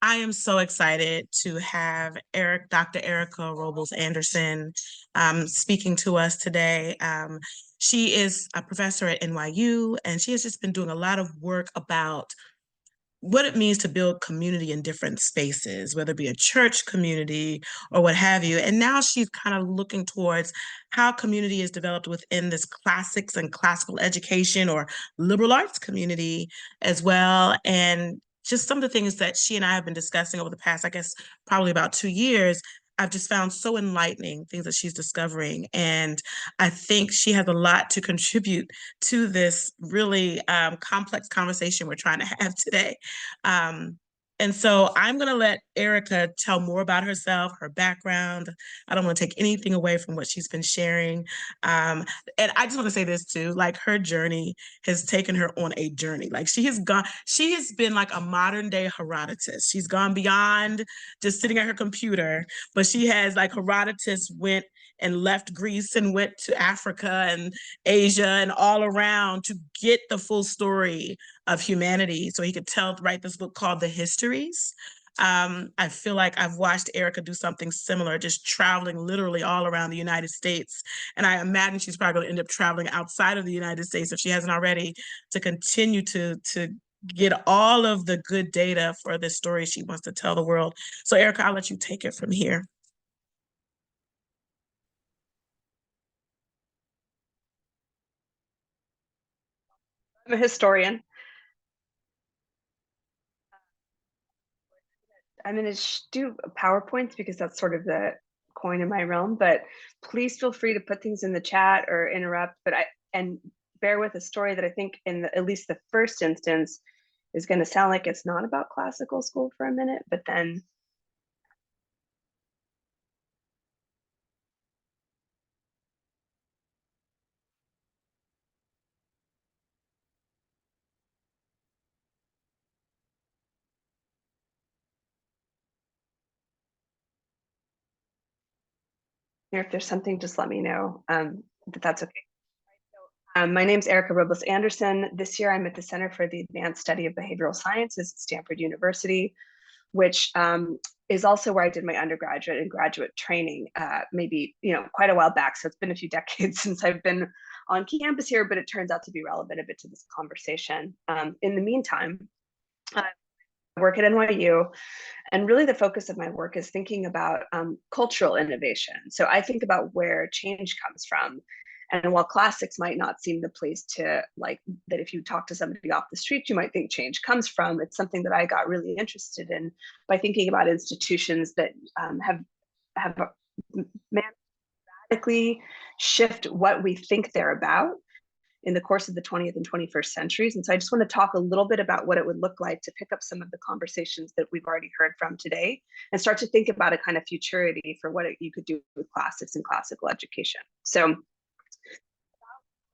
I am so excited to have Dr. Erica Robles-Anderson speaking to us today. She is a professor at NYU, and she has just been doing a lot of work about what it means to build community in different spaces, whether it be a church community or what have you. And now she's kind of looking towards how community is developed within this classics and classical education or liberal arts community as well. And just some of the things that she and I have been discussing over the past, I guess, probably about 2 years. I've just found so enlightening things that she's discovering. And I think she has a lot to contribute to this really complex conversation we're trying to have today. Um, and so I'm going to let Erica tell more about herself, her background. I don't want to take anything away from what she's been sharing. Um, and I just want to say this too, like her journey has taken her on a journey. Like she has been like a modern day Herodotus. She's gone beyond just sitting at her computer, but she has like Herodotus went and left Greece and went to Africa and Asia and all around to get the full story of humanity so he could write this book called The Histories. I feel like I've watched Erica do something similar, just traveling literally all around the United States. And I imagine she's probably going to end up traveling outside of the United States if she hasn't already, to continue to get all of the good data for this story she wants to tell the world. So Erica, I'll let you take it from here. I'm a historian. I'm going to do PowerPoints because that's sort of the coin in my realm, but please feel free to put things in the chat or interrupt. And bear with a story that I think at least the first instance is going to sound like it's not about classical school for a minute, but then if there's something, just let me know that's okay. My name is Erica Robles-Anderson. This year I'm at the Center for the Advanced Study of Behavioral Sciences at Stanford University, which is also where I did my undergraduate and graduate training, maybe quite a while back. So it's been a few decades since I've been on campus here, but it turns out to be relevant a bit to this conversation. In the meantime, I work at NYU, and really the focus of my work is thinking about cultural innovation. So I think about where change comes from. And while classics might not seem the place to like that, if you talk to somebody off the street, you might think change comes from, it's something that I got really interested in by thinking about institutions that have radically shift what we think they're about in the course of the 20th and 21st centuries. And so I just want to talk a little bit about what it would look like to pick up some of the conversations that we've already heard from today and start to think about a kind of futurity for you could do with classics and classical education. So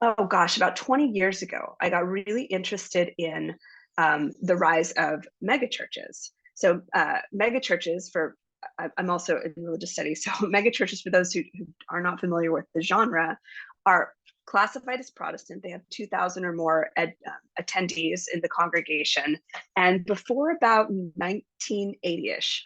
oh gosh, about 20 years ago, I got really interested in the rise of megachurches. So megachurches I'm also in religious studies. So megachurches, for those who are not familiar with the genre, are classified as Protestant. They have 2,000 or more attendees in the congregation. And before about 1980-ish,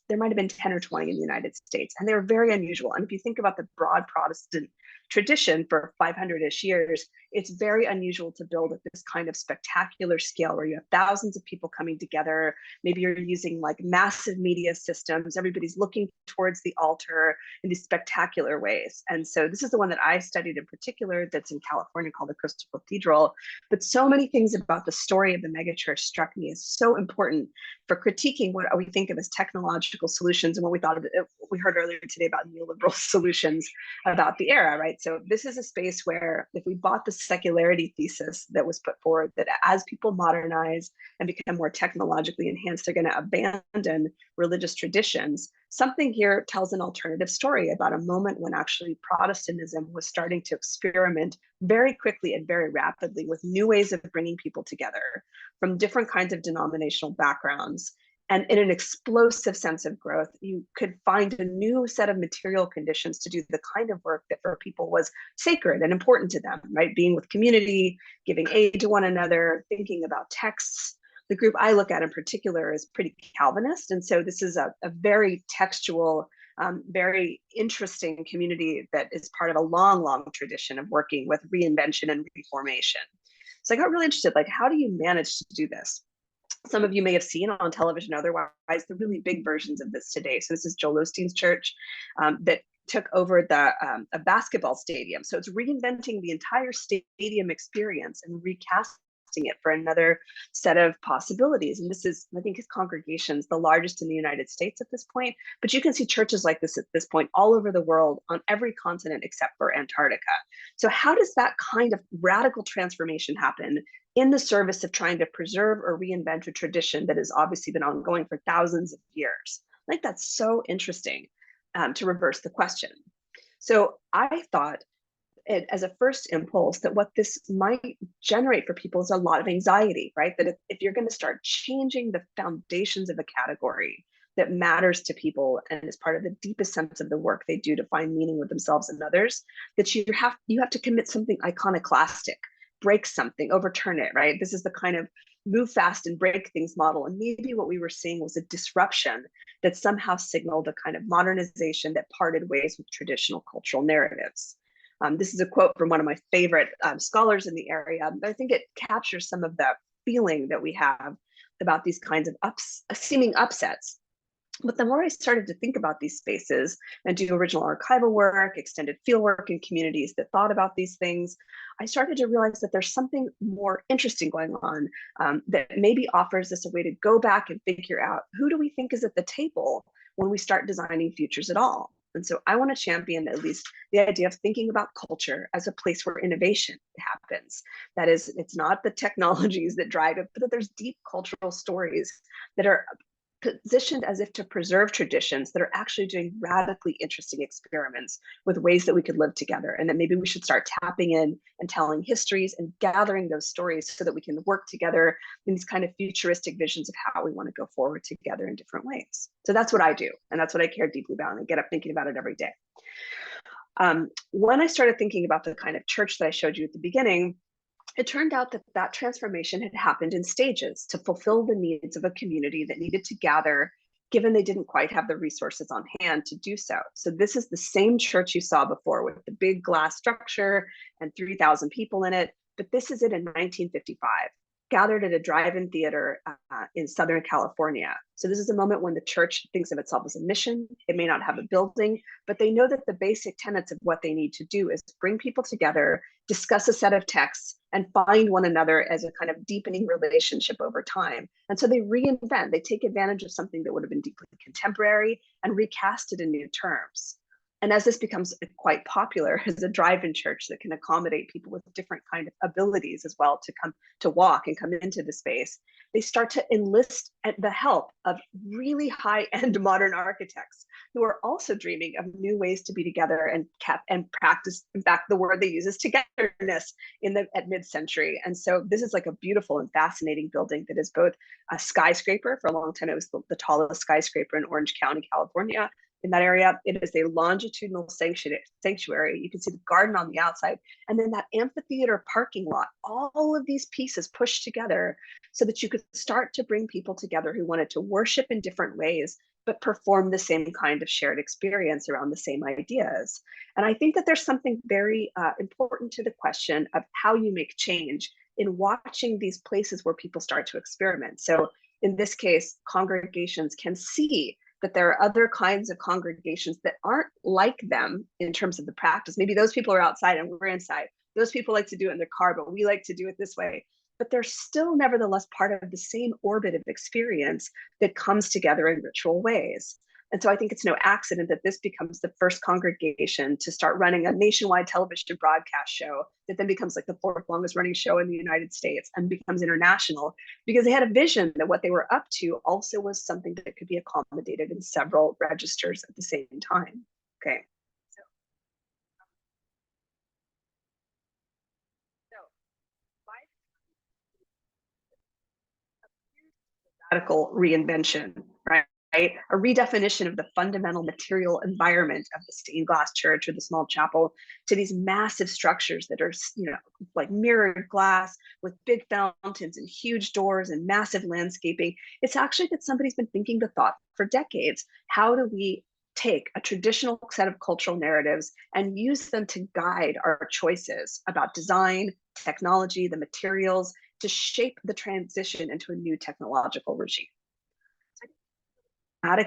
there might have been 10 or 20 in the United States. And they were very unusual. And if you think about the broad Protestant tradition for 500-ish years, it's very unusual to build at this kind of spectacular scale where you have thousands of people coming together. Maybe you're using like massive media systems. Everybody's looking towards the altar in these spectacular ways. And so this is the one that I studied in particular that's in California called the Crystal Cathedral. But so many things about the story of the megachurch struck me as so important for critiquing what we think of as technological solutions and what we heard earlier today about neoliberal solutions about the era, right? So this is a space where if we bought the secularity thesis that was put forward, that as people modernize and become more technologically enhanced, they're going to abandon religious traditions. Something here tells an alternative story about a moment when actually Protestantism was starting to experiment very quickly and very rapidly with new ways of bringing people together from different kinds of denominational backgrounds. And in an explosive sense of growth, you could find a new set of material conditions to do the kind of work that for people was sacred and important to them, right? Being with community, giving aid to one another, thinking about texts, the group I look at in particular is pretty Calvinist. And so this is a very textual, very interesting community that is part of a long, long tradition of working with reinvention and reformation. So I got really interested, like, how do you manage to do this? Some of you may have seen on television otherwise the really big versions of this today. So this is Joel Osteen's church that took over a basketball stadium. So it's reinventing the entire stadium experience and recasting it for another set of possibilities. And this is, I think, his congregation's the largest in the United States at this point. But you can see churches like this at this point all over the world on every continent except for Antarctica. So how does that kind of radical transformation happen in the service of trying to preserve or reinvent a tradition that has obviously been ongoing for thousands of years? I think that's so interesting to reverse the question. So I thought, as a first impulse, that what this might generate for people is a lot of anxiety, right? That if you're going to start changing the foundations of a category that matters to people and is part of the deepest sense of the work they do to find meaning with themselves and others, that you have to commit something iconoclastic, break something, overturn it, right? This is the kind of move fast and break things model. And maybe what we were seeing was a disruption that somehow signaled a kind of modernization that parted ways with traditional cultural narratives. This is a quote from one of my favorite scholars in the area, but I think it captures some of the feeling that we have about these kinds of seeming upsets. But the more I started to think about these spaces and do original archival work, extended field work in communities that thought about these things, I started to realize that there's something more interesting going on that maybe offers us a way to go back and figure out, who do we think is at the table when we start designing futures at all? And so I want to champion at least the idea of thinking about culture as a place where innovation happens. That is, it's not the technologies that drive it, but that there's deep cultural stories that are positioned as if to preserve traditions that are actually doing radically interesting experiments with ways that we could live together, and that maybe we should start tapping in and telling histories and gathering those stories so that we can work together in these kind of futuristic visions of how we want to go forward together in different ways. So that's what I do, and that's what I care deeply about, and I get up thinking about it every day. When I started thinking about the kind of church that I showed you at the beginning, it turned out that that transformation had happened in stages to fulfill the needs of a community that needed to gather, given they didn't quite have the resources on hand to do so. So this is the same church you saw before with the big glass structure and 3,000 people in it, but this is it in 1955, gathered at a drive-in theater in Southern California. So this is a moment when the church thinks of itself as a mission. It may not have a building, but they know that the basic tenets of what they need to do is bring people together, discuss a set of texts, and find one another as a kind of deepening relationship over time. And so they reinvent, they take advantage of something that would have been deeply contemporary and recast it in new terms. And as this becomes quite popular as a drive-in church that can accommodate people with different kind of abilities as well to come to walk and come into the space, they start to enlist the help of really high-end modern architects who are also dreaming of new ways to be together and practice. In fact, the word they use is togetherness at mid-century. And so this is like a beautiful and fascinating building that is both a skyscraper. For a long time, it was the tallest skyscraper in Orange County, California. In that area, it is a longitudinal sanctuary. You can see the garden on the outside, and then that amphitheater parking lot, all of these pieces pushed together so that you could start to bring people together who wanted to worship in different ways, but perform the same kind of shared experience around the same ideas. And I think that there's something very important to the question of how you make change in watching these places where people start to experiment. So in this case, congregations can see that there are other kinds of congregations that aren't like them in terms of the practice. Maybe those people are outside and we're inside. Those people like to do it in their car, but we like to do it this way. But they're still nevertheless part of the same orbit of experience that comes together in ritual ways. And so I think it's no accident that this becomes the first congregation to start running a nationwide television broadcast show that then becomes like the fourth longest running show in the United States and becomes international, because they had a vision that what they were up to also was something that could be accommodated in several registers at the same time. Okay. So radical reinvention, right? A redefinition of the fundamental material environment of the stained glass church or the small chapel to these massive structures that are, like mirrored glass with big fountains and huge doors and massive landscaping. It's actually that somebody's been thinking the thought for decades. How do we take a traditional set of cultural narratives and use them to guide our choices about design, technology, the materials to shape the transition into a new technological regime?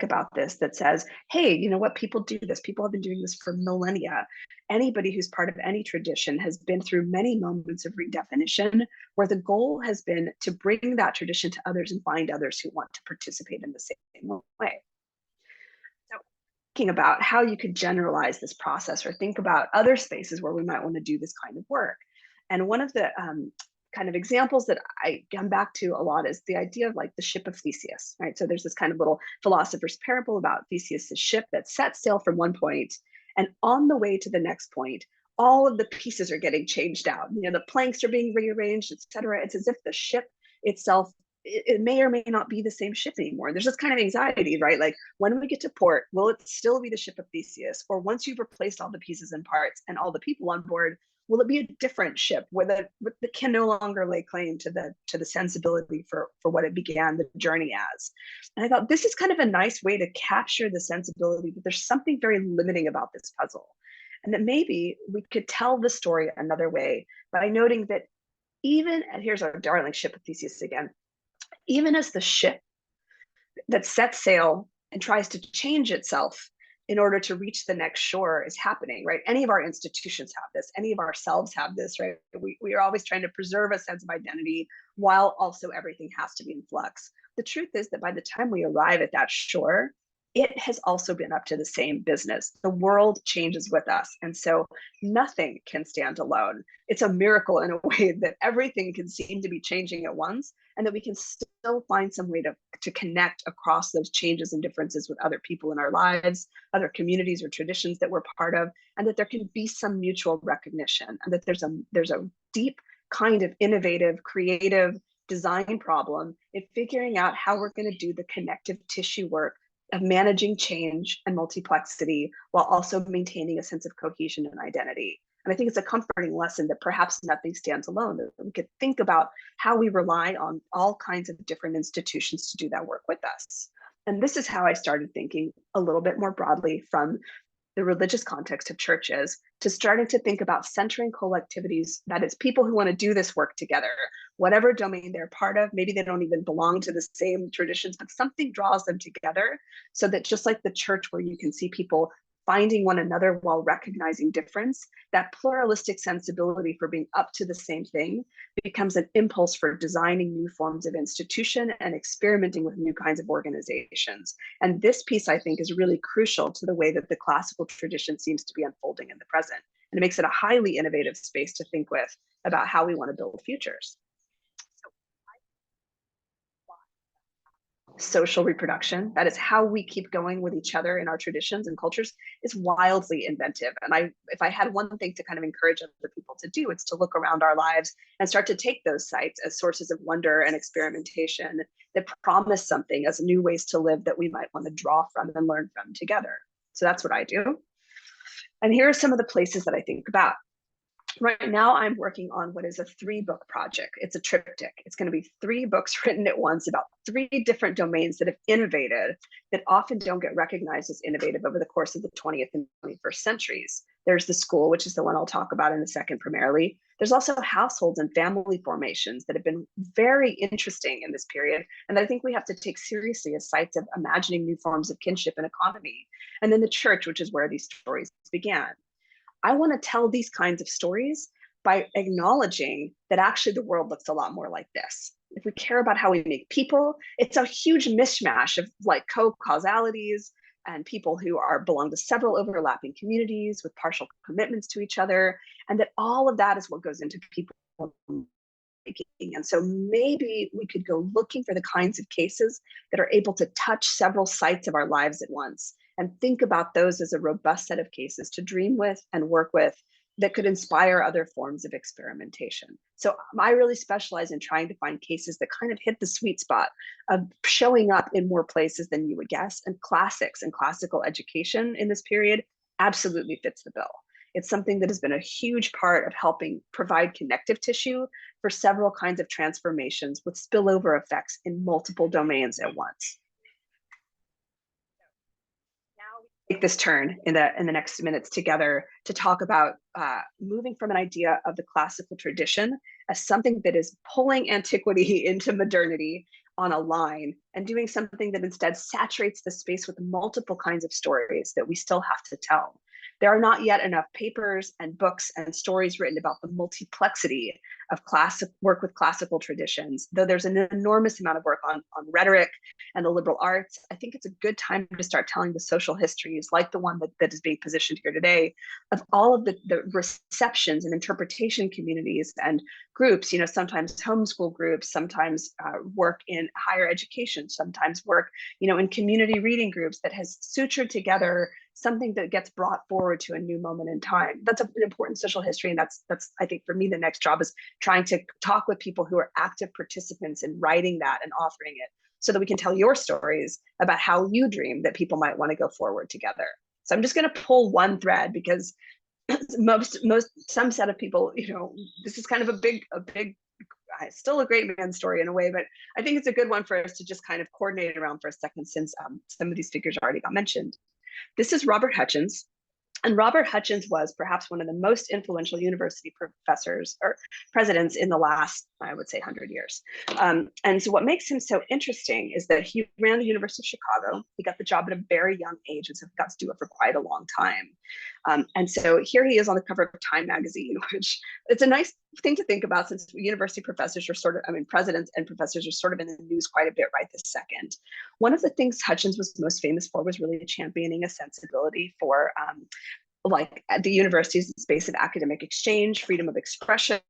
About this that says, hey, you know what, people do this, people have been doing this for millennia. Anybody who's part of any tradition has been through many moments of redefinition where the goal has been to bring that tradition to others and find others who want to participate in the same way. So thinking about how you could generalize this process or think about other spaces where we might want to do this kind of work. And one of the kind of examples that I come back to a lot is the idea of like the ship of Theseus, right? So there's this kind of little philosopher's parable about Theseus's ship that sets sail from one point, and on the way to the next point, all of the pieces are getting changed out. The planks are being rearranged, etc. It's as if the ship itself, it may or may not be the same ship anymore. There's this kind of anxiety, right? Like when we get to port, will it still be the ship of Theseus? Or once you've replaced all the pieces and parts and all the people on board, will it be a different ship where the can no longer lay claim to the sensibility for what it began the journey as? And I thought this is kind of a nice way to capture the sensibility, but there's something very limiting about this puzzle. And that maybe we could tell the story another way by noting that even, and here's our darling ship of Theseus again, even as the ship that sets sail and tries to change itself in order to reach the next shore is happening, right? Any of our institutions have this, any of ourselves have this, right? We are always trying to preserve a sense of identity while also everything has to be in flux. The truth is that by the time we arrive at that shore, it has also been up to the same business. The world changes with us. And so nothing can stand alone. It's a miracle in a way that everything can seem to be changing at once, and that we can still find some way to connect across those changes and differences with other people in our lives, other communities or traditions that we're part of, and that there can be some mutual recognition, and that there's a deep kind of innovative, creative design problem in figuring out how we're going to do the connective tissue work of managing change and multiplexity while also maintaining a sense of cohesion and identity. And I think it's a comforting lesson that perhaps nothing stands alone, that we could think about how we rely on all kinds of different institutions to do that work with us. And this is how I started thinking a little bit more broadly from the religious context of churches to starting to think about centering collectivities, that is, people who want to do this work together, whatever domain they're part of. Maybe they don't even belong to the same traditions, but something draws them together, so that just like the church, where you can see people finding one another while recognizing difference, that pluralistic sensibility for being up to the same thing becomes an impulse for designing new forms of institution and experimenting with new kinds of organizations. And this piece, I think, is really crucial to the way that the classical tradition seems to be unfolding in the present. And it makes it a highly innovative space to think with about how we want to build futures. Social reproduction, that is how we keep going with each other in our traditions and cultures, is wildly inventive. And if I had one thing to kind of encourage other people to do, it's to look around our lives and start to take those sites as sources of wonder and experimentation that promise something as new ways to live that we might want to draw from and learn from together. So that's what I do. And here are some of the places that I think about. Right now, I'm working on what is a 3-book project. It's a triptych. It's going to be 3 books written at once about 3 different domains that have innovated, that often don't get recognized as innovative over the course of the 20th and 21st centuries. There's the school, which is the one I'll talk about in a second primarily. There's also households and family formations that have been very interesting in this period, and that I think we have to take seriously as sites of imagining new forms of kinship and economy. And then the church, which is where these stories began. I want to tell these kinds of stories by acknowledging that actually the world looks a lot more like this. If we care about how we make people, it's a huge mishmash of like co-causalities and people who belong to several overlapping communities with partial commitments to each other, and that all of that is what goes into people making. And so maybe we could go looking for the kinds of cases that are able to touch several sites of our lives at once, and think about those as a robust set of cases to dream with and work with that could inspire other forms of experimentation. So I really specialize in trying to find cases that kind of hit the sweet spot of showing up in more places than you would guess. And classics and classical education in this period absolutely fits the bill. It's something that has been a huge part of helping provide connective tissue for several kinds of transformations with spillover effects in multiple domains at once. Take this turn in the next minutes together to talk about moving from an idea of the classical tradition as something that is pulling antiquity into modernity on a line and doing something that instead saturates the space with multiple kinds of stories that we still have to tell. There are not yet enough papers and books and stories written about the multiplexity of work with classical traditions, though there's an enormous amount of work on rhetoric and the liberal arts. I think it's a good time to start telling the social histories, like the one that is being positioned here today, of all of the receptions and interpretation communities and groups, sometimes homeschool groups, sometimes work in higher education, sometimes work, in community reading groups that has sutured together something that gets brought forward to a new moment in time. That's an important social history. And that's I think for me, the next job is trying to talk with people who are active participants in writing that and authoring it so that we can tell your stories about how you dream that people might want to go forward together. So I'm just going to pull one thread because some set of people, this is kind of a big, still a great man story in a way, but I think it's a good one for us to just kind of coordinate around for a second since some of these figures already got mentioned. This is Robert Hutchins. And Robert Hutchins was perhaps one of the most influential university professors or presidents in the last, I would say, 100 years. And so what makes him so interesting is that he ran the University of Chicago. He got the job at a very young age, and so he got to do it for quite a long time. And so here he is on the cover of Time magazine, which it's a nice thing to think about since university professors are presidents and professors are sort of in the news quite a bit right this second. One of the things Hutchins was most famous for was really championing a sensibility for like at the university's space of academic exchange, freedom of expression.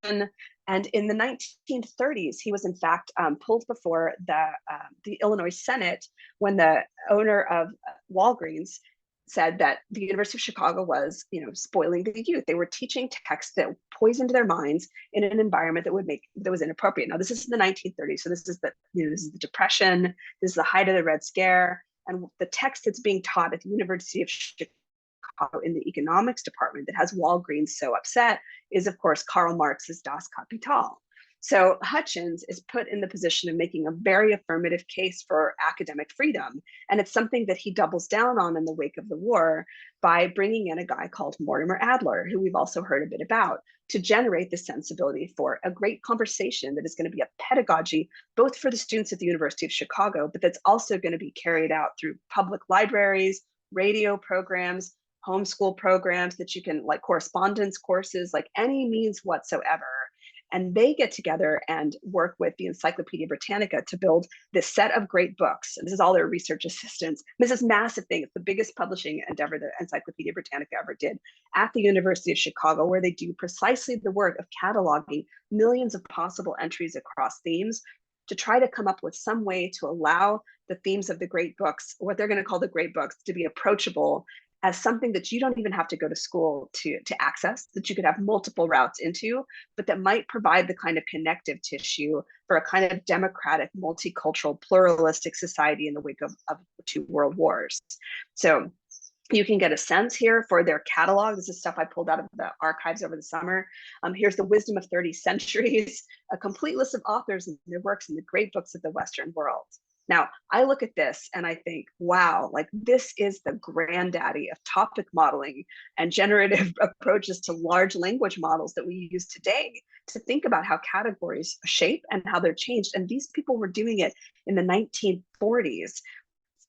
And in the 1930s, he was in fact pulled before the Illinois Senate when the owner of Walgreens said that the University of Chicago was, spoiling the youth. They were teaching texts that poisoned their minds in an environment that was inappropriate. Now, this is the 1930s, so this is the Depression. This is the height of the Red Scare, and the text that's being taught at the University of Chicago in the economics department that has Walgreens so upset is, of course, Karl Marx's Das Kapital. So Hutchins is put in the position of making a very affirmative case for academic freedom. And it's something that he doubles down on in the wake of the war by bringing in a guy called Mortimer Adler, who we've also heard a bit about, to generate the sensibility for a great conversation that is going to be a pedagogy, both for the students at the University of Chicago, but that's also going to be carried out through public libraries, radio programs, homeschool programs that you can, like correspondence courses, like any means whatsoever. And they get together and work with the Encyclopedia Britannica to build this set of great books. And this is all their research assistants. This is massive thing. It's the biggest publishing endeavor that Encyclopedia Britannica ever did at the University of Chicago, where they do precisely the work of cataloging millions of possible entries across themes to try to come up with some way to allow the themes of the great books, what they're going to call the great books, to be approachable as something that you don't even have to go to school to access, that you could have multiple routes into, but that might provide the kind of connective tissue for a kind of democratic, multicultural, pluralistic society in the wake of 2 world wars. So you can get a sense here for their catalog. This is stuff I pulled out of the archives over the summer. Here's the Wisdom of 30 Centuries, a complete list of authors and their works in the great books of the Western world. Now, I look at this and I think, wow, like this is the granddaddy of topic modeling and generative approaches to large language models that we use today to think about how categories shape and how they're changed. And these people were doing it in the 1940s.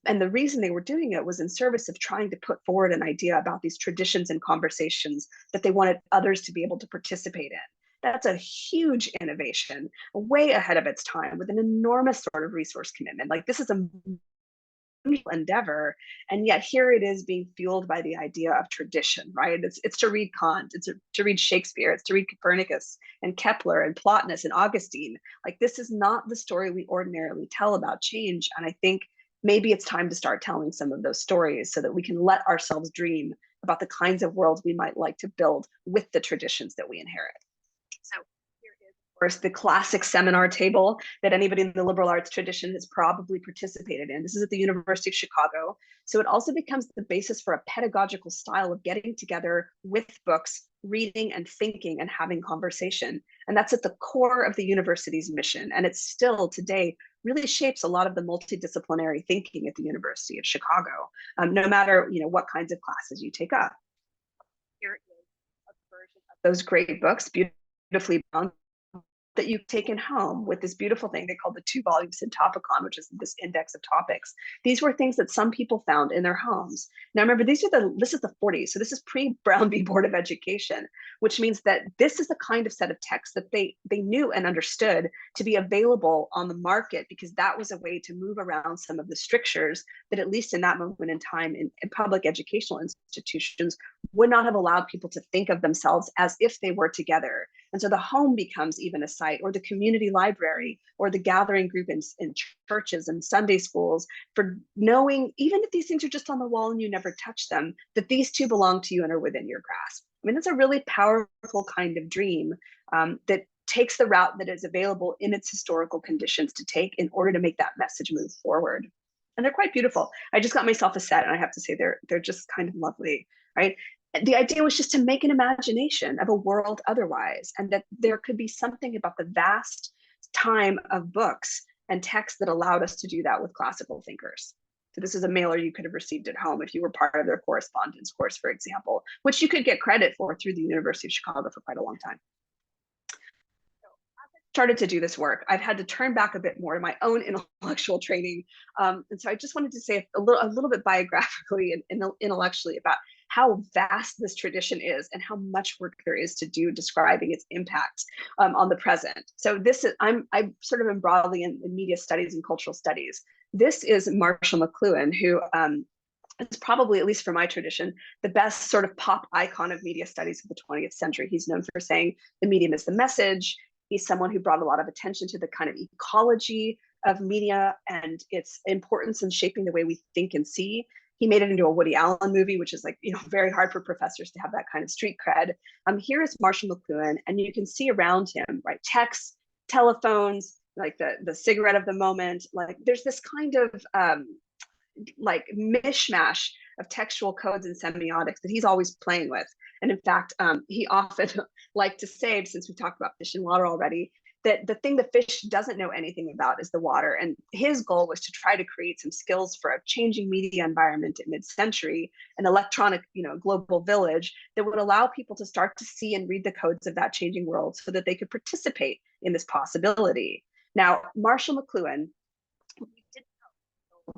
And the reason they were doing it was in service of trying to put forward an idea about these traditions and conversations that they wanted others to be able to participate in. That's a huge innovation, way ahead of its time, with an enormous sort of resource commitment. Like this is a endeavor, and yet here it is being fueled by the idea of tradition, right? It's to read Kant, it's to read Shakespeare, it's to read Copernicus and Kepler and Plotinus and Augustine. Like this is not the story we ordinarily tell about change, and I think maybe it's time to start telling some of those stories so that we can let ourselves dream about the kinds of worlds we might like to build with the traditions that we inherit. So here is, of course, the classic seminar table that anybody in the liberal arts tradition has probably participated in. This is at the University of Chicago. So it also becomes the basis for a pedagogical style of getting together with books, reading and thinking and having conversation. And that's at the core of the university's mission. And it's still today really shapes a lot of the multidisciplinary thinking at the University of Chicago, no matter what kinds of classes you take up. Here is a version of those great books, beautifully bound, that you've taken home with this beautiful thing they call the 2 volume Syntopicon, which is this index of topics. These were things that some people found in their homes. Now remember, this is the 40s, so this is pre-Brown v. Board of Education, which means that this is the kind of set of texts that they knew and understood to be available on the market, because that was a way to move around some of the strictures that, at least in that moment in time, in public educational institutions, would not have allowed people to think of themselves as if they were together. And so the home becomes even a site, or the community library, or the gathering group in churches and Sunday schools, for knowing, even if these things are just on the wall and you never touch them, that these two belong to you and are within your grasp. I mean, it's a really powerful kind of dream that takes the route that is available in its historical conditions to take in order to make that message move forward. And they're quite beautiful. I just got myself a set, and I have to say they're just kind of lovely, right? The idea was just to make an imagination of a world otherwise, and that there could be something about the vast time of books and texts that allowed us to do that with classical thinkers. So this is a mailer you could have received at home if you were part of their correspondence course, for example, which you could get credit for through the University of Chicago for quite a long time. Started to do this work, I've had to turn back a bit more to my own intellectual training. And so I just wanted to say a little bit biographically and intellectually about how vast this tradition is and how much work there is to do describing its impact on the present. So this is, I sort of am broadly in media studies and cultural studies. This is Marshall McLuhan, who is probably, at least for my tradition, the best sort of pop icon of media studies of the 20th century. He's known for saying the medium is the message. He's someone who brought a lot of attention to the kind of ecology of media and its importance in shaping the way we think and see. He made it into a Woody Allen movie, which is very hard for professors to have that kind of street cred. Here is Marshall McLuhan, and you can see around him, right, texts, telephones, like the cigarette of the moment. Like there's this kind of like mishmash of textual codes and semiotics that he's always playing with. And in fact, he often liked to say, since we talked about fish and water already, that the thing the fish doesn't know anything about is the water. And his goal was to try to create some skills for a changing media environment at mid-century, an electronic, global village that would allow people to start to see and read the codes of that changing world so that they could participate in this possibility. Now, Marshall McLuhan,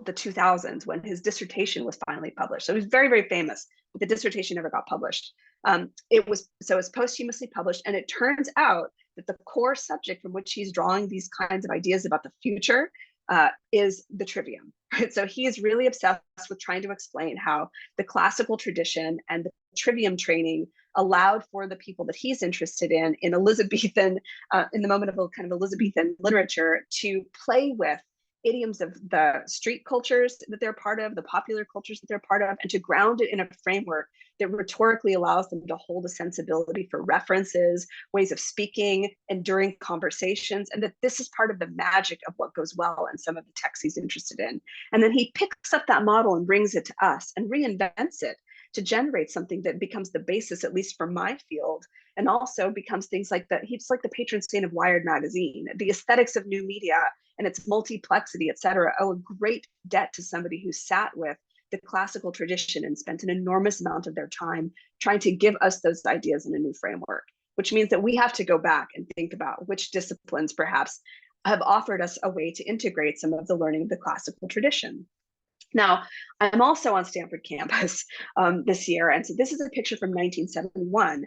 the 2000s, when his dissertation was finally published. So he was very, very famous, but the dissertation never got published. It was posthumously published, and it turns out that the core subject from which he's drawing these kinds of ideas about the future is the trivium. Right? So he is really obsessed with trying to explain how the classical tradition and the trivium training allowed for the people that he's interested in Elizabethan, in the moment of a kind of Elizabethan literature, to play with idioms of the street cultures that they're part of, the popular cultures that they're part of, and to ground it in a framework that rhetorically allows them to hold a sensibility for references, ways of speaking, enduring conversations, and that this is part of the magic of what goes well in some of the texts he's interested in. And then he picks up that model and brings it to us and reinvents it to generate something that becomes the basis, at least for my field, and also becomes things like that. He's like the patron saint of Wired magazine, the aesthetics of new media and its multiplexity, et cetera, owe a great debt to somebody who sat with the classical tradition and spent an enormous amount of their time trying to give us those ideas in a new framework, which means that we have to go back and think about which disciplines perhaps have offered us a way to integrate some of the learning of the classical tradition. Now, I'm also on Stanford campus this year, and so this is a picture from 1971,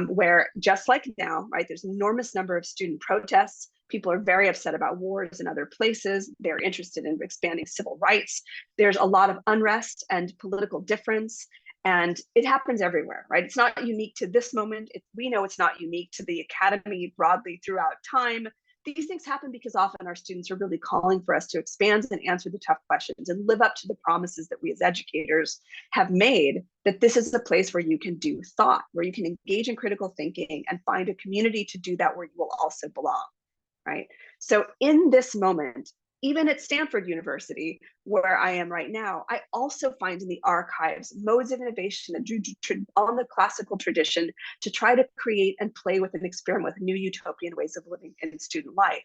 where just like now, right, there's an enormous number of student protests. People are very upset about wars in other places. They're interested in expanding civil rights. There's a lot of unrest and political difference, and it happens everywhere, right? It's not unique to this moment. We know it's not unique to the academy broadly throughout time. these things happen because often our students are really calling for us to expand and answer the tough questions and live up to the promises that we as educators have made, that this is a place where you can do thought, where you can engage in critical thinking and find a community to do that where you will also belong, right? So in this moment, even at Stanford University, where I am right now, I also find in the archives modes of innovation that drew on the classical tradition to try to create and play with and experiment with new utopian ways of living in student life.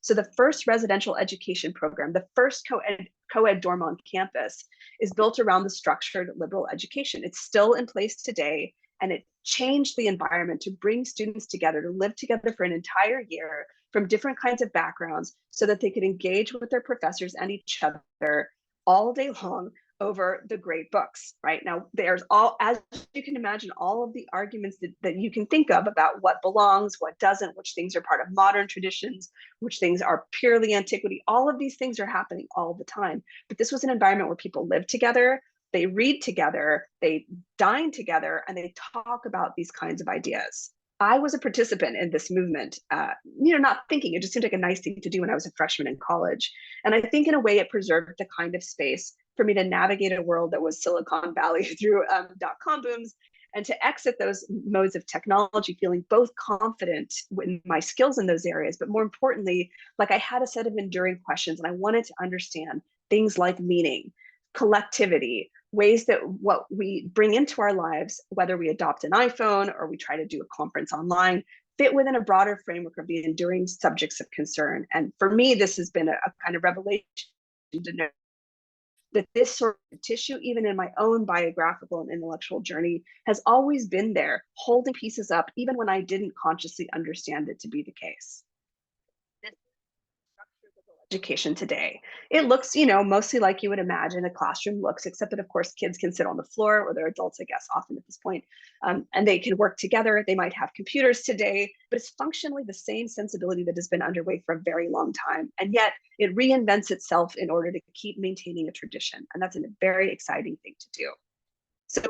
So the first residential education program, the first co-ed dorm on campus, is built around the structured liberal education. It's still in place today, and it changed the environment to bring students together, to live together for an entire year from different kinds of backgrounds so that they could engage with their professors and each other all day long over the great books, right? Now, there's all, as you can imagine, all of the arguments that you can think of about what belongs, what doesn't, which things are part of modern traditions, which things are purely antiquity. All of these things are happening all the time. But this was an environment where people lived together, they read together, they dine together, and they talk about these kinds of ideas. I was a participant in this movement, not thinking, it just seemed like a nice thing to do when I was a freshman in college. And I think in a way it preserved the kind of space for me to navigate a world that was Silicon Valley through dot-com booms, and to exit those modes of technology feeling both confident in my skills in those areas, but more importantly, like I had a set of enduring questions and I wanted to understand things like meaning, collectivity, ways that what we bring into our lives, whether we adopt an iPhone or we try to do a conference online, fit within a broader framework of the enduring subjects of concern. And for me, this has been a kind of revelation to know that this sort of tissue, even in my own biographical and intellectual journey, has always been there, holding pieces up, even when I didn't consciously understand it to be the case. Education today. It looks, mostly like you would imagine a classroom looks, except that, of course, kids can sit on the floor, or they're adults, I guess, often at this point, and they can work together. They might have computers today, but it's functionally the same sensibility that has been underway for a very long time. And yet it reinvents itself in order to keep maintaining a tradition. And that's a very exciting thing to do. So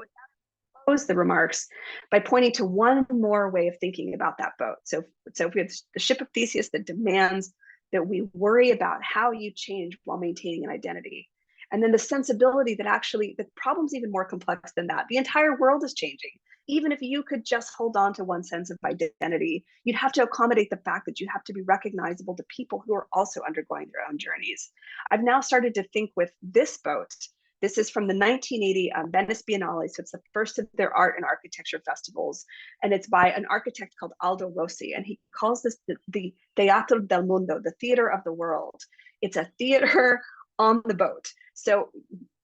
close the remarks by pointing to one more way of thinking about that boat. So if we have the ship of Theseus that demands that we worry about how you change while maintaining an identity. And then the sensibility that actually the problem's even more complex than that. The entire world is changing. Even if you could just hold on to one sense of identity, you'd have to accommodate the fact that you have to be recognizable to people who are also undergoing their own journeys. I've now started to think with this boat. This is from the 1980 Venice Biennale, so it's the first of their art and architecture festivals, and it's by an architect called Aldo Rossi, and he calls this the Teatro del Mundo, the theater of the world. It's a theater on the boat. So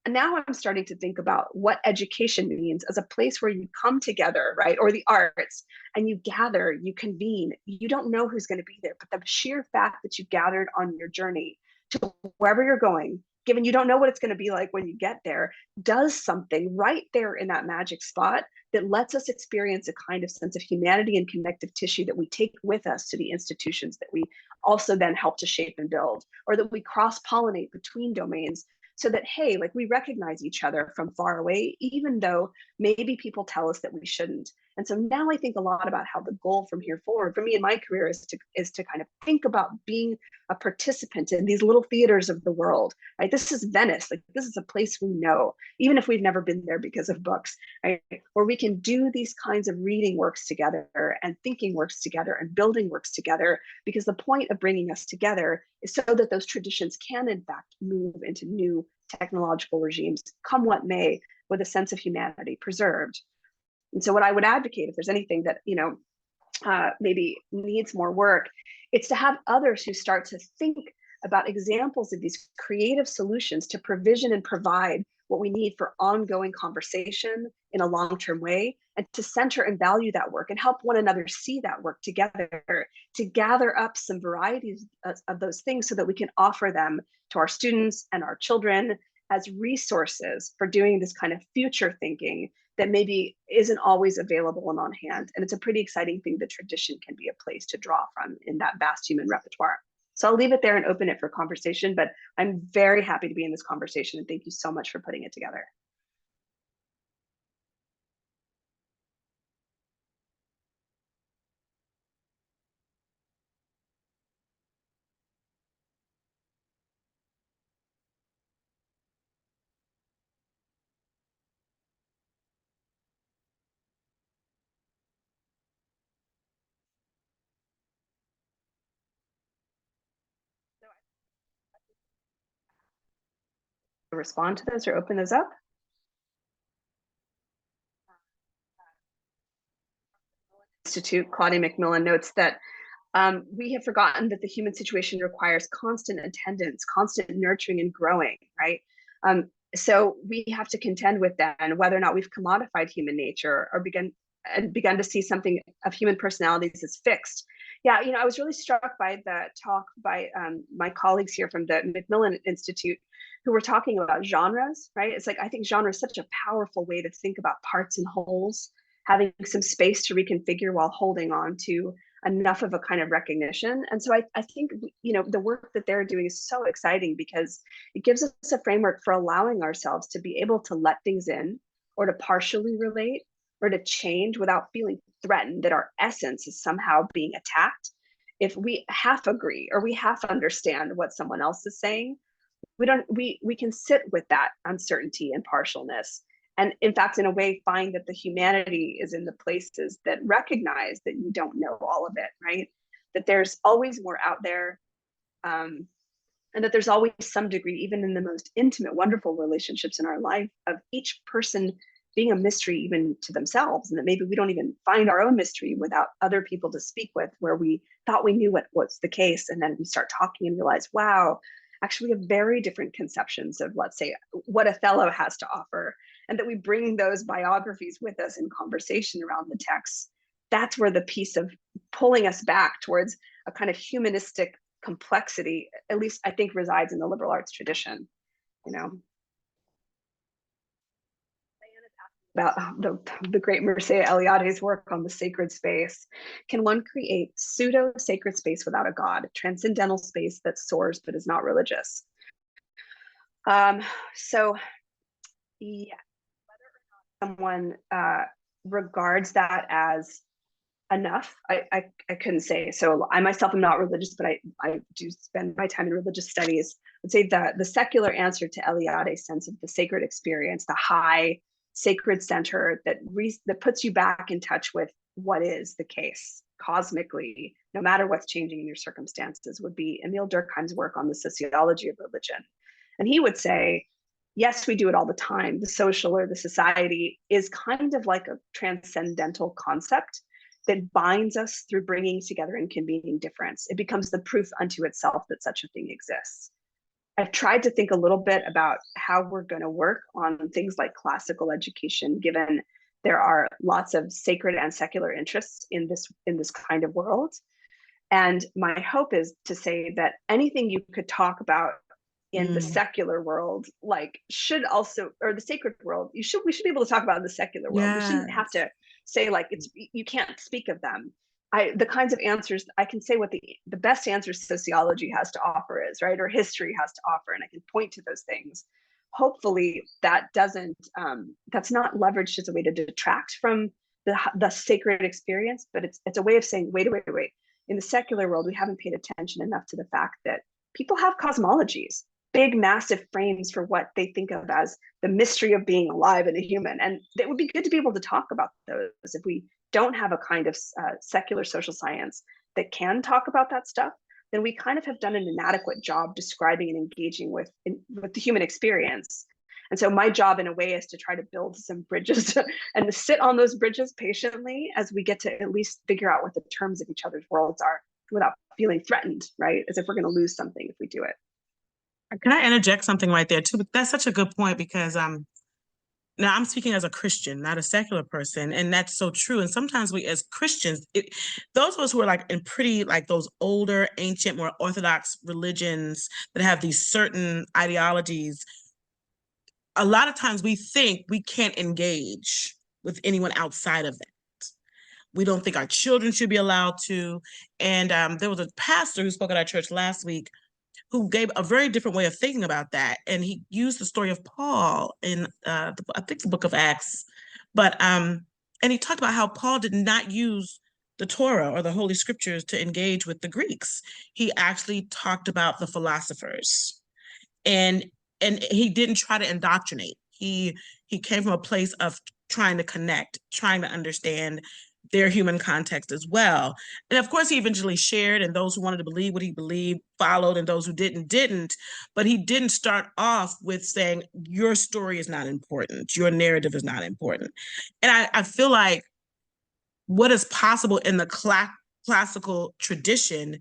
now I'm starting to think about what education means as a place where you come together, right? Or the arts, and you gather, you convene. You don't know who's going to be there, but the sheer fact that you gathered on your journey to wherever you're going, given you don't know what it's going to be like when you get there, does something right there in that magic spot that lets us experience a kind of sense of humanity and connective tissue that we take with us to the institutions that we also then help to shape and build, or that we cross-pollinate between domains so that, hey, like we recognize each other from far away, even though maybe people tell us that we shouldn't. And so now I think a lot about how the goal from here forward for me in my career is to kind of think about being a participant in these little theaters of the world, right? This is Venice, like this is a place we know, even if we've never been there because of books, right? Where we can do these kinds of reading works together and thinking works together and building works together, because the point of bringing us together is so that those traditions can in fact move into new technological regimes, come what may, with a sense of humanity preserved. And so what I would advocate, if there's anything that, maybe needs more work, it's to have others who start to think about examples of these creative solutions to provision and provide what we need for ongoing conversation in a long-term way, and to center and value that work and help one another see that work together, to gather up some varieties of those things so that we can offer them to our students and our children as resources for doing this kind of future thinking that maybe isn't always available and on hand. And it's a pretty exciting thing that tradition can be a place to draw from in that vast human repertoire. So I'll leave it there and open it for conversation, but I'm very happy to be in this conversation, and thank you so much for putting it together. respond to those or open those up. Institute, Claudia McMillan notes that we have forgotten that the human situation requires constant attendance, constant nurturing and growing, right? So we have to contend with that, and whether or not we've commodified human nature or begun to see something of human personalities as fixed. Yeah, I was really struck by the talk by my colleagues here from the Macmillan Institute, who were talking about genres, right? It's like, I think genre is such a powerful way to think about parts and wholes, having some space to reconfigure while holding on to enough of a kind of recognition. And so I think, the work that they're doing is so exciting because it gives us a framework for allowing ourselves to be able to let things in, or to partially relate, or to change without feeling threatened that our essence is somehow being attacked. If we half agree or we half understand what someone else is saying, we can sit with that uncertainty and partialness, and in fact, in a way, find that the humanity is in the places that recognize that you don't know all of it, right? That there's always more out there, and that there's always some degree, even in the most intimate, wonderful relationships in our life, of each person being a mystery even to themselves, and that maybe we don't even find our own mystery without other people to speak with, where we thought we knew what was the case, and then we start talking and realize, wow, actually we have very different conceptions of, let's say, what Othello has to offer, and that we bring those biographies with us in conversation around the text. That's where the piece of pulling us back towards a kind of humanistic complexity, at least I think, resides in the liberal arts tradition. About the great Mircea Eliade's work on the sacred space. Can one create pseudo-sacred space without a god, transcendental space that soars but is not religious? So, yeah, whether or not someone regards that as enough, I couldn't say. So I myself am not religious, but I do spend my time in religious studies. I'd say the secular answer to Eliade's sense of the sacred experience, the high sacred center that puts you back in touch with what is the case cosmically, no matter what's changing in your circumstances, would be Emile Durkheim's work on the sociology of religion. And he would say, yes, we do it all the time. The social or the society is kind of like a transcendental concept that binds us through bringing together and convening difference. It becomes the proof unto itself that such a thing exists. I've tried to think a little bit about how we're going to work on things like classical education, given there are lots of sacred and secular interests in this kind of world. And my hope is to say that anything you could talk about in the secular world, like, should also, or the sacred world, we should be able to talk about in the secular world. We shouldn't have to say, like, you can't speak of them. The kinds of answers, I can say what the best answers sociology has to offer is, right, or history has to offer, and I can point to those things. Hopefully that doesn't, that's not leveraged as a way to detract from the sacred experience, but it's a way of saying, wait. In the secular world, we haven't paid attention enough to the fact that people have cosmologies, big, massive frames for what they think of as the mystery of being alive and a human. And it would be good to be able to talk about those. If we don't have a kind of secular social science that can talk about that stuff, then we kind of have done an inadequate job describing and engaging with the human experience. And so my job, in a way, is to try to build some bridges and to sit on those bridges patiently as we get to at least figure out what the terms of each other's worlds are without feeling threatened, right? As if we're going to lose something if we do it. Can I interject something right there too? That's such a good point because now I'm speaking as a Christian, not a secular person, and that's so true. And sometimes we, as Christians, those of us who are like in pretty like those older, ancient, more orthodox religions that have these certain ideologies, a lot of times we think we can't engage with anyone outside of that. We don't think our children should be allowed to. And there was a pastor who spoke at our church last week who gave a very different way of thinking about that. And he used the story of Paul in, I think, the book of Acts. And he talked about how Paul did not use the Torah or the Holy Scriptures to engage with the Greeks. He actually talked about the philosophers. And he didn't try to indoctrinate. He came from a place of trying to connect, trying to understand. their human context as well. And of course, he eventually shared, and those who wanted to believe what he believed followed, and those who didn't. But he didn't start off with saying, your story is not important, your narrative is not important. And I feel like what is possible in the classical tradition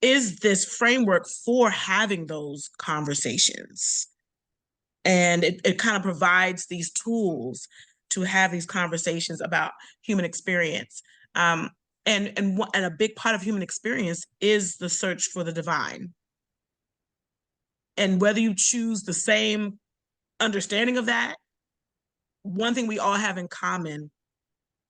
is this framework for having those conversations. And it kind of provides these tools to have these conversations about human experience. And a big part of human experience is the search for the divine. And whether you choose the same understanding of that, one thing we all have in common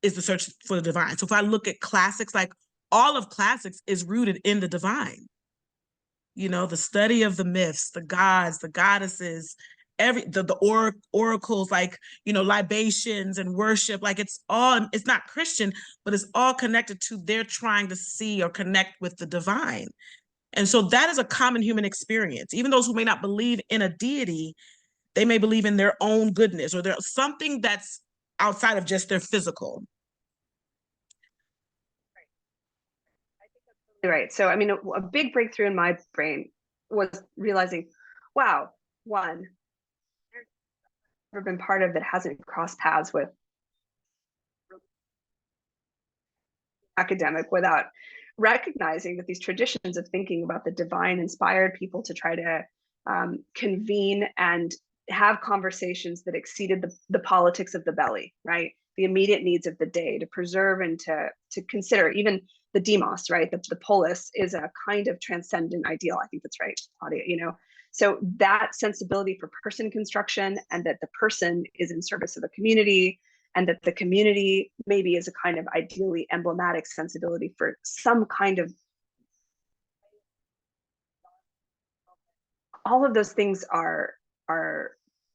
is the search for the divine. So if I look at classics, like all of classics is rooted in the divine. You know, the study of the myths, the gods, the goddesses, the oracles, like, you know, libations and worship, like it's not Christian, but it's all connected to their trying to see or connect with the divine. And so that is a common human experience. Even those who may not believe in a deity, they may believe in their own goodness or there's something that's outside of just their physical. Right. So, I mean, a big breakthrough in my brain was realizing, wow, one, there's never been part of that hasn't crossed paths with academic without recognizing that these traditions of thinking about the divine inspired people to try to convene and have conversations that exceeded the politics of the belly, right? The immediate needs of the day, to preserve and to consider. Even the demos, right? The polis is a kind of transcendent ideal. I think that's right, Claudia, you know. So that sensibility for person construction, and that the person is in service of the community, and that the community maybe is a kind of ideally emblematic sensibility for some kind of, all of those things are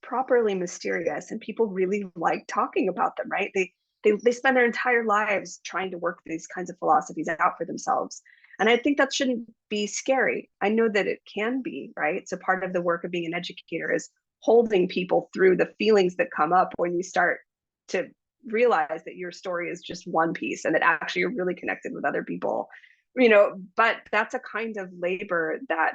properly mysterious, and people really like talking about them, right? They spend their entire lives trying to work these kinds of philosophies out for themselves. And I think that shouldn't be scary. I know that it can be, right? So part of the work of being an educator is holding people through the feelings that come up when you start to realize that your story is just one piece and that actually you're really connected with other people, you know. But that's a kind of labor that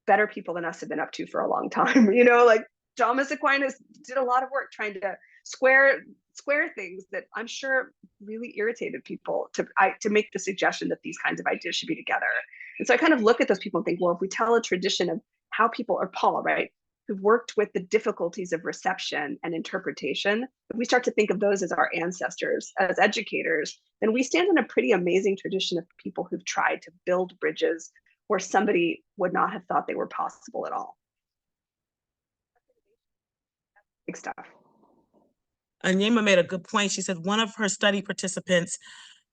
better people than us have been up to for a long time. You know, like Thomas Aquinas did a lot of work trying to square things that I'm sure really irritated people to make the suggestion that these kinds of ideas should be together. And so I kind of look at those people and think, well, if we tell a tradition of how people, or Paul, right, who've worked with the difficulties of reception and interpretation, if we start to think of those as our ancestors, as educators, then we stand in a pretty amazing tradition of people who've tried to build bridges where somebody would not have thought they were possible at all. Big stuff. Anyema made a good point. She said one of her study participants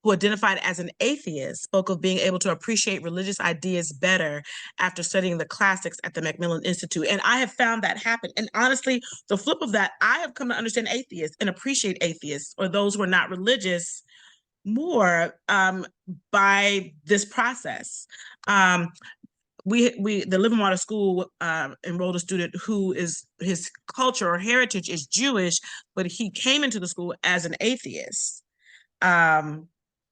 who identified as an atheist spoke of being able to appreciate religious ideas better after studying the classics at the Macmillan Institute. And I have found that happen. And honestly, the flip of that, I have come to understand atheists and appreciate atheists, or those who are not religious, more by this process. We the Living Water School enrolled a student who is, his culture or heritage is Jewish, but he came into the school as an atheist, and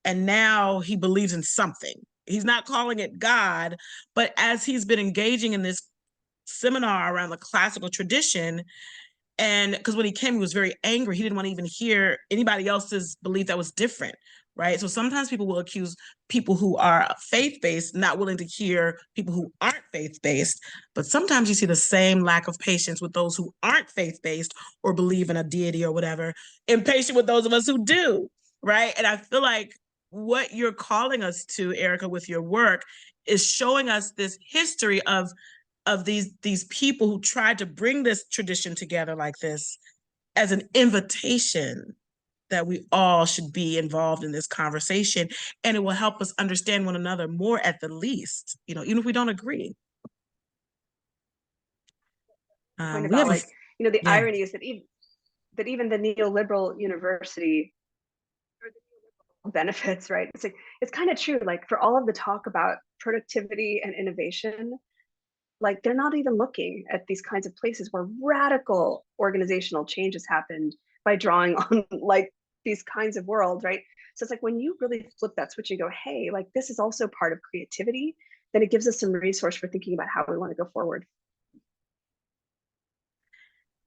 now he believes in something. He's not calling it God, but as he's been engaging in this seminar around the classical tradition, and because when he came, he was very angry. He didn't want to even hear anybody else's belief that was different, right? So sometimes people will accuse people who are faith-based not willing to hear people who aren't faith-based, but sometimes you see the same lack of patience with those who aren't faith-based or believe in a deity or whatever, impatient with those of us who do, right? And I feel like what you're calling us to, Erica, with your work is showing us this history of these people who tried to bring this tradition together like this as an invitation that we all should be involved in this conversation, and it will help us understand one another more at the least, you know, even if we don't agree. Point We about, have a like, you know, the yeah. irony is that even the neoliberal university benefits, right? It's like, it's kind of true. Like, for all of the talk about productivity and innovation, like, they're not even looking at these kinds of places where radical organizational changes happened by drawing on, like, these kinds of worlds, right? So it's like when you really flip that switch and go, hey, like this is also part of creativity, then it gives us some resource for thinking about how we want to go forward.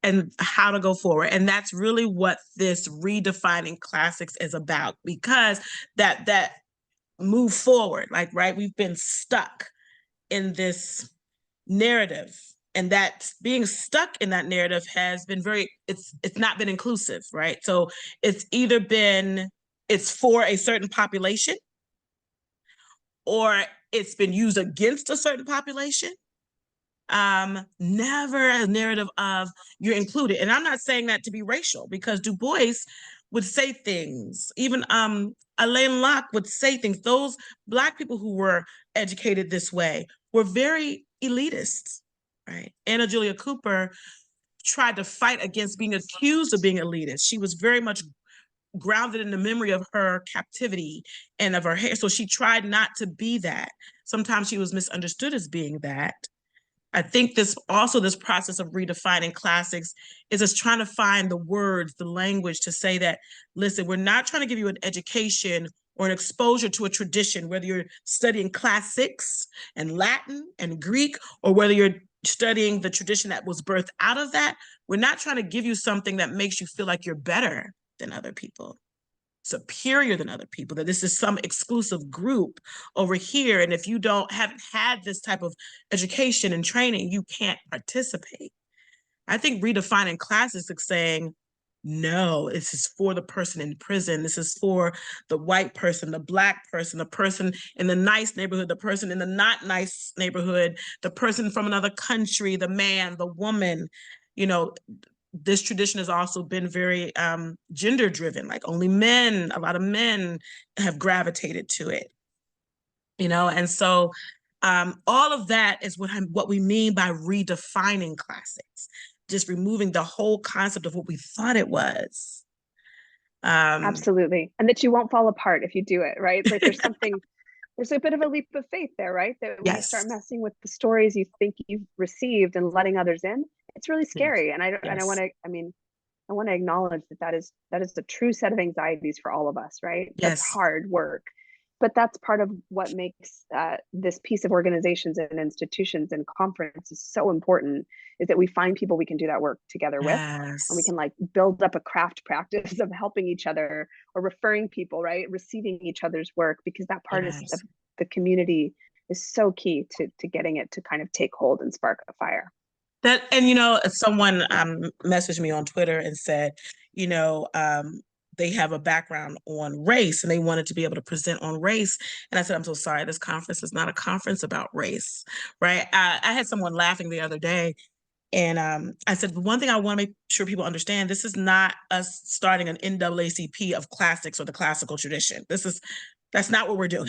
And how to go forward. And that's really what this redefining classics is about, because that move forward, like, right, we've been stuck in this narrative, and that being stuck in that narrative has been it's not been inclusive, right? So it's for a certain population, or it's been used against a certain population. Never a narrative of you're included. And I'm not saying that to be racial, because Du Bois would say things, even Alain Locke would say things. Those Black people who were educated this way were very elitist, right? Anna Julia Cooper tried to fight against being accused of being elitist. She was very much grounded in the memory of her captivity and of her hair. So she tried not to be that. Sometimes she was misunderstood as being that. I think this process of redefining classics is just trying to find the words, the language to say that, listen, we're not trying to give you an education or an exposure to a tradition, whether you're studying classics and Latin and Greek, or whether you're studying the tradition that was birthed out of that. We're not trying to give you something that makes you feel like you're better than other people, superior than other people, that this is some exclusive group over here, and if you haven't had this type of education and training, you can't participate. I think redefining classics is saying, no, this is for the person in prison. This is for the white person, the Black person, the person in the nice neighborhood, the person in the not nice neighborhood, the person from another country, the man, the woman. You know, this tradition has also been very gender driven, like only men, a lot of men have gravitated to it, and so all of that is what we mean by redefining classics, just removing the whole concept of what we thought it was. Absolutely. And that you won't fall apart if you do it, right? Like there's a bit of a leap of faith there, right? That when you start Yes. messing with the stories you think you've received and letting others in, it's really Yes. scary. And I want Yes. to, I want to acknowledge that is the true set of anxieties for all of us, right? That's Yes. hard work, but that's part of what makes this piece of organizations and institutions and conferences so important, is that we find people we can do that work together with, and we Yes. can like build up a craft practice of helping each other or referring people, right, receiving each other's work, because that part is of Yes. the community is so key to getting it to kind of take hold and spark a fire. Someone messaged me on Twitter and said, you know, um, they have a background on race and they wanted to be able to present on race. And I said, I'm so sorry, this conference is not a conference about race, right? I had someone laughing the other day, and I said, the one thing I want to make sure people understand, this is not us starting an NAACP of classics or the classical tradition. That's not what we're doing.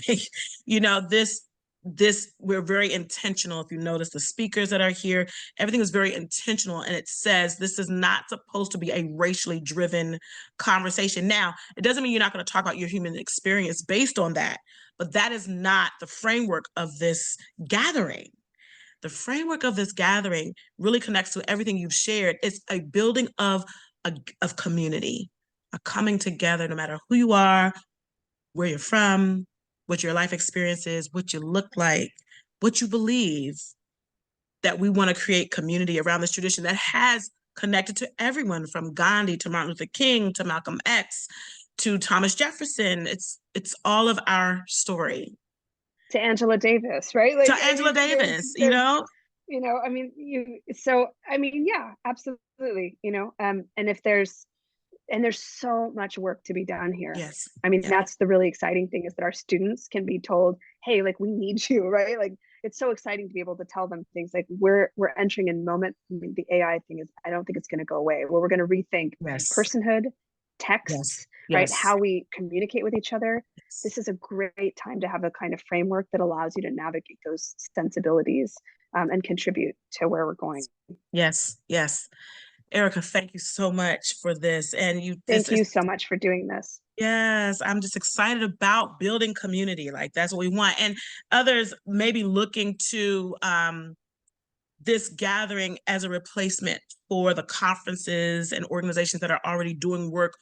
This we're very intentional. If you notice the speakers that are here, everything is very intentional, and it says this is not supposed to be a racially driven conversation. Now, it doesn't mean you're not going to talk about your human experience based on that, but that is not the framework of this gathering. The framework of this gathering really connects to everything you've shared. It's a building of community, a coming together, no matter who you are, where you're from, what your life experience is, what you look like, what you believe, that we want to create community around this tradition that has connected to everyone from Gandhi to Martin Luther King to Malcolm X to Thomas Jefferson. It's all of our story. To Angela Davis, right? To Like, I Angela mean, Davis, yeah, absolutely, and if there's so much work to be done here. yes, I mean, yeah, that's the really exciting thing, is that our students can be told, hey, like we need you, right? Like it's so exciting to be able to tell them things like we're entering a moment. I mean, the AI thing is, I don't think it's going to go away, where we're going to rethink yes, personhood, yes, texts, right? yes, How we communicate with each other. yes, This is a great time to have a kind of framework that allows you to navigate those sensibilities, and contribute to where we're going. yes, yes. Erica, thank you so much for this. And this Thank is, you so much for doing this. yes, I'm just excited about building community. Like that's what we want. And others may be looking to this gathering as a replacement for the conferences and organizations that are already doing work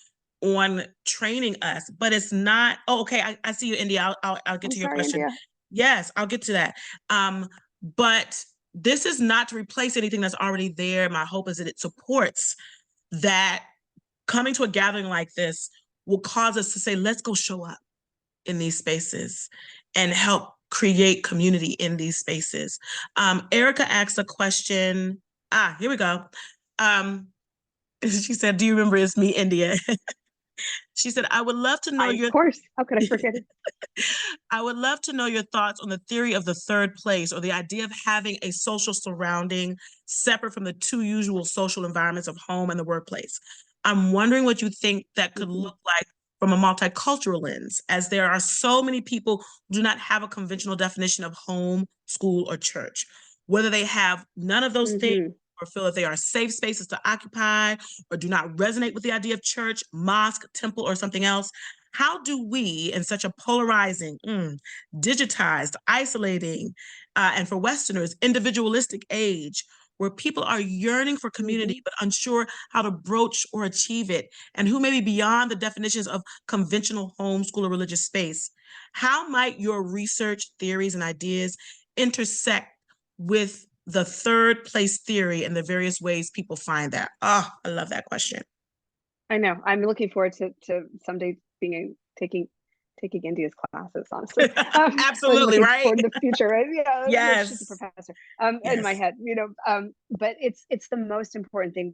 on training us, but it's not. Oh, okay. I see you, India. I'll get I'm to your sorry, question. India. Yes, I'll get to that. But this is not to replace anything that's already there. My hope is that it supports that. Coming to a gathering like this will cause us to say, let's go show up in these spaces and help create community in these spaces. Erica asked a question. Here we go. She said, do you remember it's me, India? She said, I would love to know Of your course. How could I forget it? I would love to know your thoughts on the theory of the third place, or the idea of having a social surrounding separate from the two usual social environments of home and the workplace. I'm wondering what you think that could Mhm. look like from a multicultural lens, as there are so many people who do not have a conventional definition of home, school, or church. Whether they have none of those things Mhm. or feel that they are safe spaces to occupy or do not resonate with the idea of church, mosque, temple, or something else, how do we, in such a polarizing, digitized, isolating, and for Westerners, individualistic age, where people are yearning for community Mhm. but unsure how to broach or achieve it, and who may be beyond the definitions of conventional homeschool or religious space, how might your research, theories, and ideas intersect with the third place theory and the various ways people find that? Oh, I love that question. I know. I'm looking forward to someday taking India's classes, honestly. Like Absolutely, looking right? forward to the future, right? Yeah, like she's a Yes. professor. In my Yes. head, but it's the most important thing,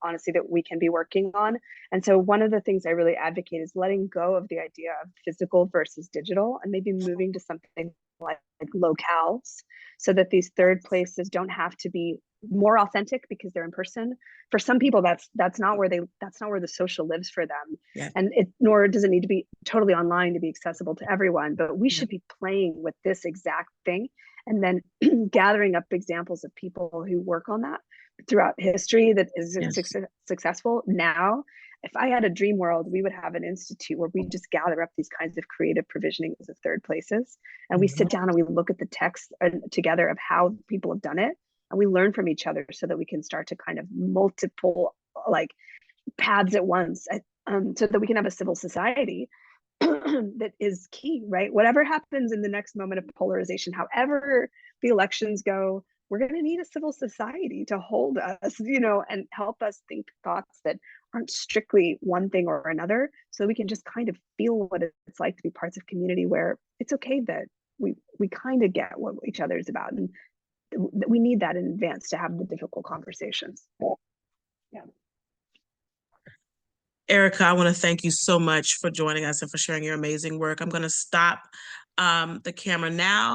honestly, that we can be working on. And so one of the things I really advocate is letting go of the idea of physical versus digital, and maybe moving to something like locales, so that these third places don't have to be more authentic because they're in person. For some people, that's not where the social lives for them, Yeah. and it nor does it need to be totally online to be accessible to everyone. But we Yeah. should be playing with this exact thing, and then gathering up examples of people who work on that throughout history that is Yes. successful now. If I had a dream world, we would have an institute where we just gather up these kinds of creative provisionings of third places, and we Mhm. sit down and we look at the text together of how people have done it, and we learn from each other so that we can start to kind of multiple like paths at once, so that we can have a civil society that is key, right? Whatever happens in the next moment of polarization, however the elections go, we're going to need a civil society to hold us, and help us think thoughts that aren't strictly one thing or another, so we can just kind of feel what it's like to be parts of community where it's okay that we kind of get what each other is about, and we need that in advance to have the difficult conversations. Yeah. Erica, I want to thank you so much for joining us and for sharing your amazing work. I'm going to stop the camera now.